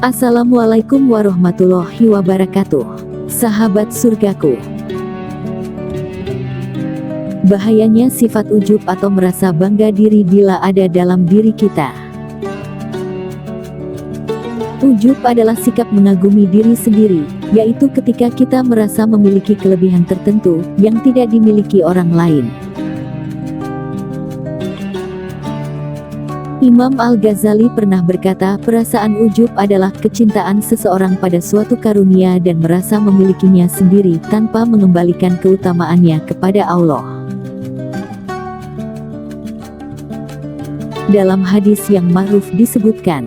Assalamualaikum warahmatullahi wabarakatuh. Sahabat surgaku. Bahayanya sifat ujub atau merasa bangga diri bila ada dalam diri kita. Ujub adalah sikap mengagumi diri sendiri, yaitu ketika kita merasa memiliki kelebihan tertentu yang tidak dimiliki orang lain. Imam Al-Ghazali pernah berkata, perasaan ujub adalah kecintaan seseorang pada suatu karunia dan merasa memilikinya sendiri tanpa mengembalikan keutamaannya kepada Allah. Dalam hadis yang ma'ruf disebutkan,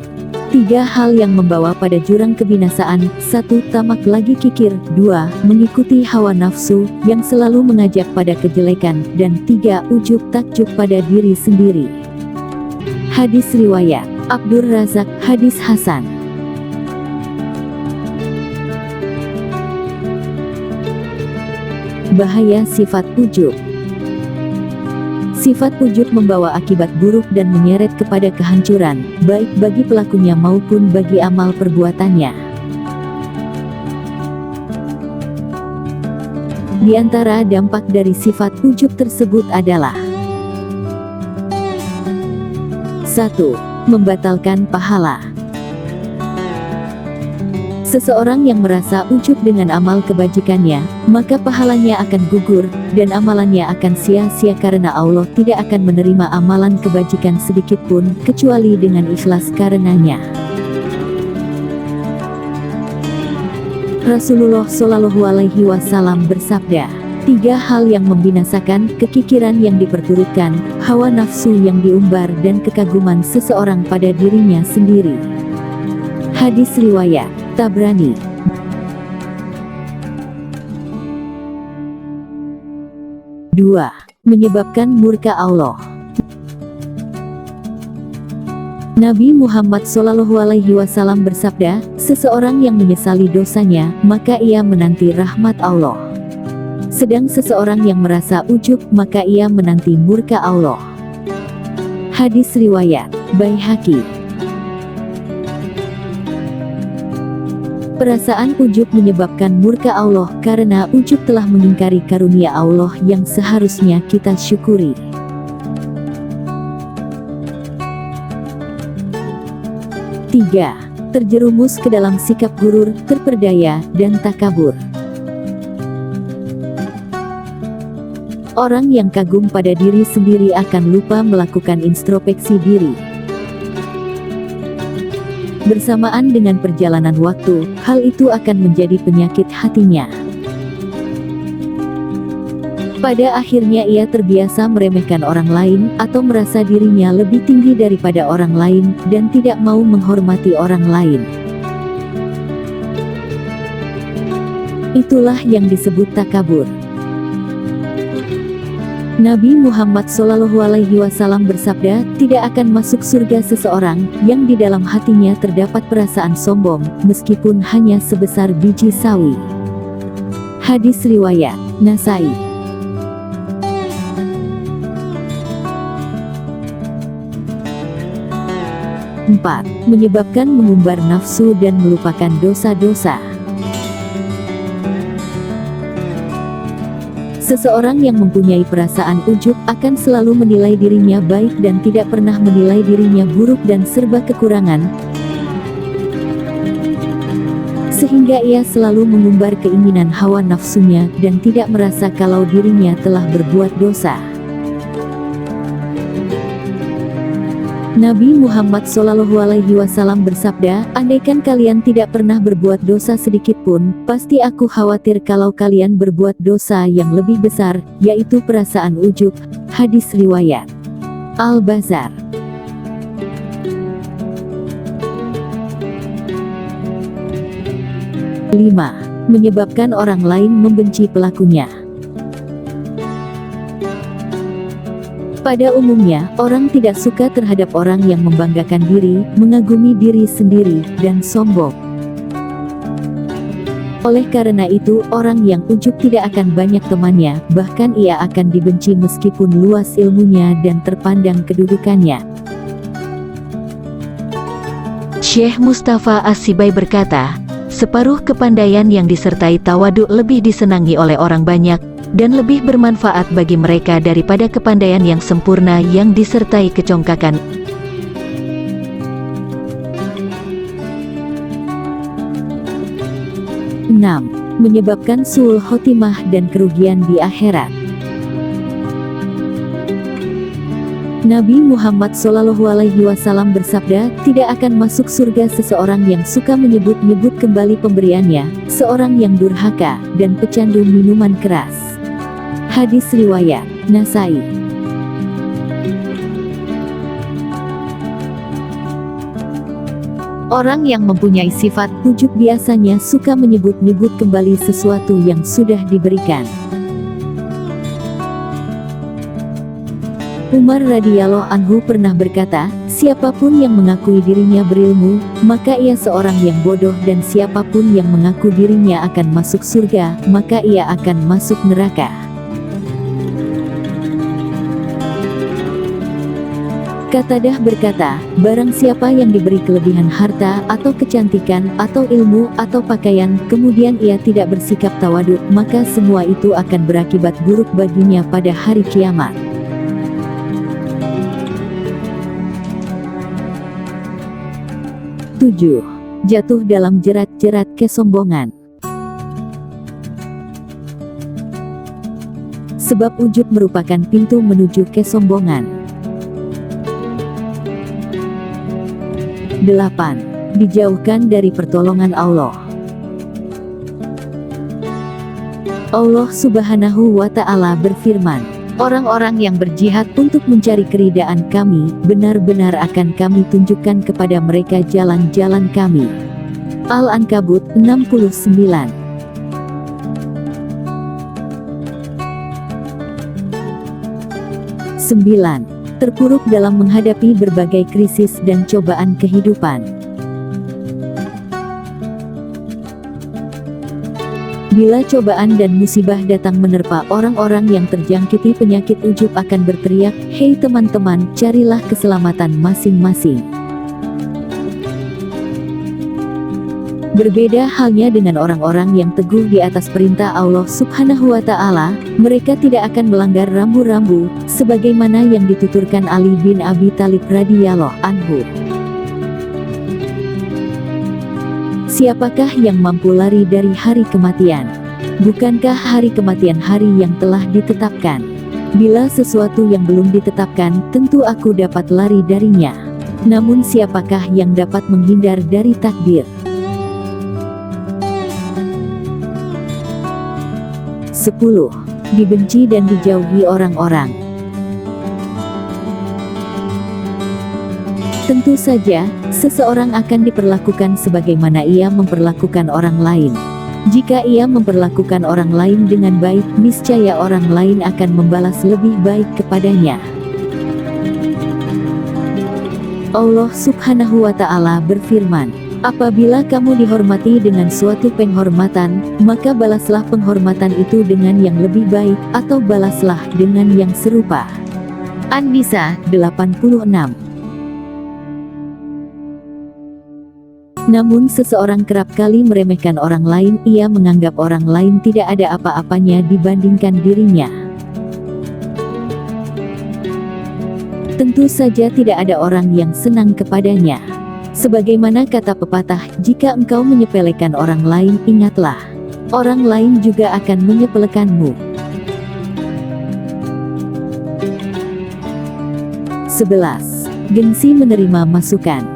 3 hal yang membawa pada jurang kebinasaan: 1. Tamak lagi kikir, 2. Mengikuti hawa nafsu yang selalu mengajak pada kejelekan, dan 3. Ujub takjub pada diri sendiri. Hadis riwayat Abdur Razak, hadis hasan. Bahaya sifat ujub. Sifat ujub membawa akibat buruk dan menyeret kepada kehancuran, baik bagi pelakunya maupun bagi amal perbuatannya. Di antara dampak dari sifat ujub tersebut adalah: 1. Membatalkan pahala. Seseorang yang merasa ujub dengan amal kebajikannya, maka pahalanya akan gugur, dan amalannya akan sia-sia karena Allah tidak akan menerima amalan kebajikan sedikitpun, kecuali dengan ikhlas karenanya. Rasulullah Shallallahu Alaihi Wasallam bersabda, 3 hal yang membinasakan: kekikiran yang diperturutkan, hawa nafsu yang diumbar, dan kekaguman seseorang pada dirinya sendiri. Hadis riwayat Tabrani. 2. Menyebabkan murka Allah. Nabi Muhammad SAW bersabda, seseorang yang menyesali dosanya, maka ia menanti rahmat Allah. Sedang seseorang yang merasa ujub, maka ia menanti murka Allah. Hadis riwayat Baihaqi. Perasaan ujub menyebabkan murka Allah karena ujub telah mengingkari karunia Allah yang seharusnya kita syukuri. 3. Terjerumus ke dalam sikap gurur, terperdaya, dan takabur. Orang yang kagum pada diri sendiri akan lupa melakukan introspeksi diri. Bersamaan dengan perjalanan waktu, hal itu akan menjadi penyakit hatinya. Pada akhirnya ia terbiasa meremehkan orang lain, atau merasa dirinya lebih tinggi daripada orang lain, dan tidak mau menghormati orang lain. Itulah yang disebut takabur. Nabi Muhammad SAW bersabda, tidak akan masuk surga seseorang yang di dalam hatinya terdapat perasaan sombong, meskipun hanya sebesar biji sawi. Hadis riwayat Nasai. 4. Menyebabkan mengumbar nafsu dan melupakan dosa-dosa. Seseorang yang mempunyai perasaan ujub akan selalu menilai dirinya baik dan tidak pernah menilai dirinya buruk dan serba kekurangan, sehingga ia selalu mengumbar keinginan hawa nafsunya dan tidak merasa kalau dirinya telah berbuat dosa. Nabi Muhammad SAW bersabda, andaikan kalian tidak pernah berbuat dosa sedikit pun, pasti aku khawatir kalau kalian berbuat dosa yang lebih besar, yaitu perasaan ujub. Hadis riwayat Al-Bazar. 5. Menyebabkan orang lain membenci pelakunya. Pada umumnya, orang tidak suka terhadap orang yang membanggakan diri, mengagumi diri sendiri, dan sombong. Oleh karena itu, orang yang ujub tidak akan banyak temannya, bahkan ia akan dibenci meskipun luas ilmunya dan terpandang kedudukannya. Syekh Mustafa As-Sibai berkata, separuh kepandaian yang disertai tawaduk lebih disenangi oleh orang banyak, dan lebih bermanfaat bagi mereka daripada kepandaian yang sempurna yang disertai kecongkakan. Enam, menyebabkan su'ul khotimah dan kerugian di akhirat. Nabi Muhammad SAW bersabda, tidak akan masuk surga seseorang yang suka menyebut-nyebut kembali pemberiannya, seorang yang durhaka, dan pecandu minuman keras. Hadis riwayat Nasai. Orang yang mempunyai sifat ujub biasanya suka menyebut-nyebut kembali sesuatu yang sudah diberikan. Umar radhiyallahu anhu pernah berkata, siapapun yang mengakui dirinya berilmu, maka ia seorang yang bodoh, dan siapapun yang mengaku dirinya akan masuk surga, maka ia akan masuk neraka. Qatadah berkata, barang siapa yang diberi kelebihan harta, atau kecantikan, atau ilmu, atau pakaian, kemudian ia tidak bersikap tawaduk, maka semua itu akan berakibat buruk baginya pada hari kiamat. 7. Jatuh dalam jerat-jerat kesombongan. Sebab ujub merupakan pintu menuju kesombongan. 8. Dijauhkan dari pertolongan Allah. Allah Subhanahu wa Ta'ala berfirman, orang-orang yang berjihad untuk mencari keridaan kami, benar-benar akan kami tunjukkan kepada mereka jalan-jalan kami. Al-Ankabut 69. 9. Terpuruk dalam menghadapi berbagai krisis dan cobaan kehidupan. Bila cobaan dan musibah datang menerpa orang-orang yang terjangkiti penyakit ujub akan berteriak, hei teman-teman, carilah keselamatan masing-masing. Berbeda halnya dengan orang-orang yang teguh di atas perintah Allah Subhanahu wa Ta'ala, mereka tidak akan melanggar rambu-rambu, sebagaimana yang dituturkan Ali bin Abi Thalib radhiyallahu anhu. Siapakah yang mampu lari dari hari kematian? Bukankah hari kematian hari yang telah ditetapkan? Bila sesuatu yang belum ditetapkan, tentu aku dapat lari darinya. Namun siapakah yang dapat menghindar dari takdir? 10. Dibenci dan dijauhi orang-orang. Tentu saja, seseorang akan diperlakukan sebagaimana ia memperlakukan orang lain. Jika ia memperlakukan orang lain dengan baik, niscaya orang lain akan membalas lebih baik kepadanya. Allah Subhanahu wa Ta'ala berfirman, apabila kamu dihormati dengan suatu penghormatan, maka balaslah penghormatan itu dengan yang lebih baik, atau balaslah dengan yang serupa. An-Nisa 86. Namun seseorang kerap kali meremehkan orang lain, ia menganggap orang lain tidak ada apa-apanya dibandingkan dirinya. Tentu saja tidak ada orang yang senang kepadanya. Sebagaimana kata pepatah, jika engkau menyepelekan orang lain, ingatlah, orang lain juga akan menyepelekanmu. 11. Gengsi menerima masukan.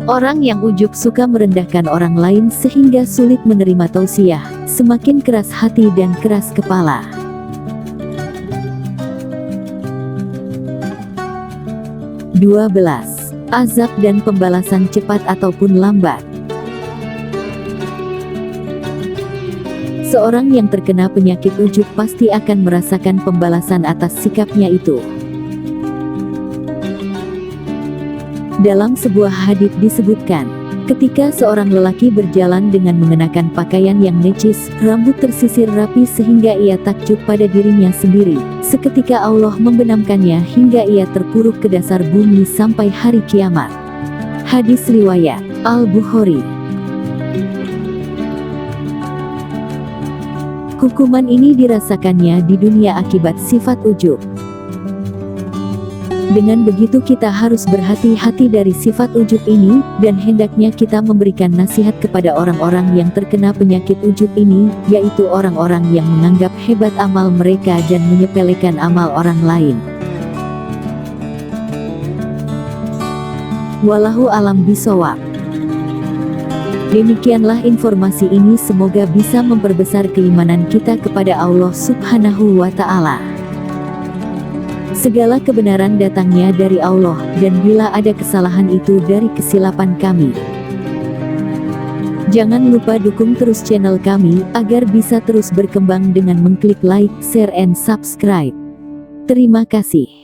Orang yang ujub suka merendahkan orang lain sehingga sulit menerima tausiah, semakin keras hati dan keras kepala. 12. Azab dan pembalasan cepat ataupun lambat. Seorang yang terkena penyakit ujub pasti akan merasakan pembalasan atas sikapnya itu. Dalam sebuah hadits disebutkan, Ketika seorang lelaki berjalan dengan mengenakan pakaian yang necis, rambut tersisir rapi sehingga ia takjub pada dirinya sendiri. Seketika Allah membenamkannya hingga ia terpuruk ke dasar bumi sampai hari kiamat. Hadis riwayat Al-Bukhari. Hukuman ini dirasakannya di dunia akibat sifat ujub. Dengan begitu kita harus berhati-hati dari sifat ujub ini, dan hendaknya kita memberikan nasihat kepada orang-orang yang terkena penyakit ujub ini, yaitu orang-orang yang menganggap hebat amal mereka dan menyepelekan amal orang lain. Wallahu alam bishawab. Demikianlah informasi ini, semoga bisa memperbesar keimanan kita kepada Allah Subhanahu wa Ta'ala. Segala kebenaran datangnya dari Allah, dan bila ada kesalahan itu dari kesilapan kami. Jangan lupa dukung terus channel kami, agar bisa terus berkembang dengan mengklik like, share and subscribe. Terima kasih.